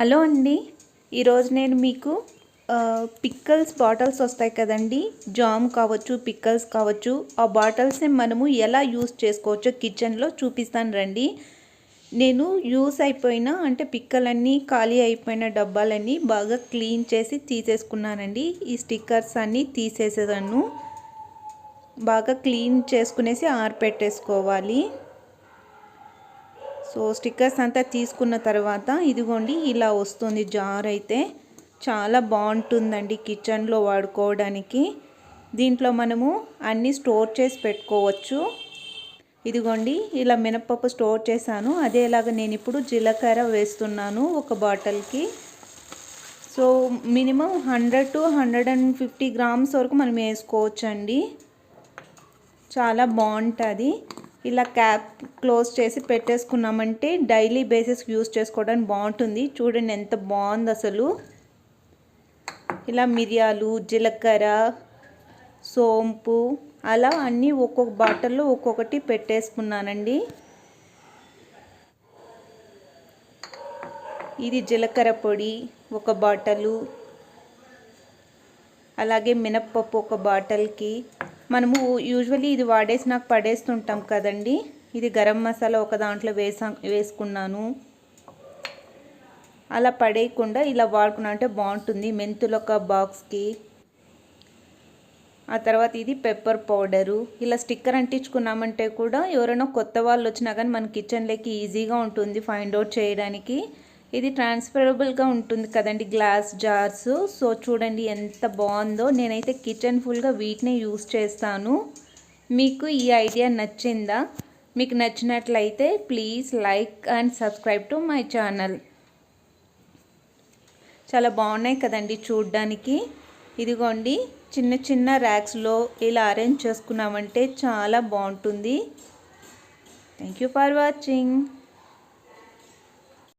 Hello అండి. ఈరోజు నేను మీకు పిక్కల్స్ బాటిల్స్ వస్తాయి కదండి, జామ్ కావచ్చు, పిక్కల్స్ కావచ్చు, ఆ బాటిల్స్ని మనము ఎలా యూస్ చేసుకోవచ్చో కిచెన్లో చూపిస్తాను రండి. నేను యూస్ అయిపోయిన అంటే పిక్కలన్నీ ఖాళీ అయిపోయిన డబ్బాలన్నీ బాగా క్లీన్ చేసి తీసేసుకున్నానండి. ఈ స్టిక్కర్స్ అన్నీ తీసేసేదాన్ని బాగా క్లీన్ చేసుకునేసి ఆరపెట్టేసుకోవాలి. సో స్టిక్కర్స్ అంతా తీసుకున్న తర్వాత ఇదిగోండి ఇలా వస్తుంది జార్. అయితే చాలా బాగుంటుందండి కిచెన్లో వాడుకోవడానికి. దీంట్లో మనము అన్నీ స్టోర్ చేసి పెట్టుకోవచ్చు. ఇదిగోండి ఇలా మినపప్పు స్టోర్ చేశాను. అదేలాగా నేను ఇప్పుడు జీలకర్ర వేస్తున్నాను ఒక బాటిల్కి. సో మినిమం 100 to 150 గ్రామ్స్ వరకు మనం వేసుకోవచ్చండి. చాలా బాగుంటుంది. ఇలా క్యాప్ క్లోజ్ చేసి పెట్టేసుకున్నామంటే డైలీ బేసిస్ యూస్ చేసుకోవడానికి బాగుంటుంది. చూడండి ఎంత బాగుంది అసలు. ఇలా మిరియాలు, జీలకర్ర, సోంపు అలా అన్నీ ఒక్కొక్క బాటిల్లో ఒక్కొక్కటి పెట్టేసుకున్నానండి. ఇది జీలకర్ర పొడి ఒక బాటిలు, అలాగే మినప్పప్పు ఒక బాటిల్కి. మనము యూజువల్లీ ఇది వాడేసి నాకు పడేస్తుంటాం కదండి. ఇది గరం మసాలా ఒక దాంట్లో వేసుకున్నాను. అలా పడేయకుండా ఇలా వాడుకున్నా అంటే బాగుంటుంది. మెంతులు ఒక బాక్స్కి. ఆ తర్వాత ఇది పెప్పర్ పౌడరు. ఇలా స్టిక్కర్ అంటించుకున్నామంటే కూడా ఎవరైనా కొత్త వాళ్ళు వచ్చినా కానీ మన కిచెన్లోకి ఈజీగా ఉంటుంది ఫైండ్ అవుట్ చేయడానికి. ఇది ట్రాన్స్ఫరబుల్గా ఉంటుంది కదండి, గ్లాస్ జార్స్. సో చూడండి ఎంత బాగుందో. నేనైతే కిచెన్ ఫుల్గా వీటినే యూస్ చేస్తాను. మీకు ఈ ఐడియా నచ్చిందా? మీకు నచ్చినట్లయితే please like and subscribe to my channel. చాలా బాగున్నాయి కదండి చూడ్డానికి. ఇదిగోండి చిన్న చిన్న ర్యాక్స్లో ఇలా అరేంజ్ చేసుకున్నామంటే చాలా బాగుంటుంది. Thank you for watching.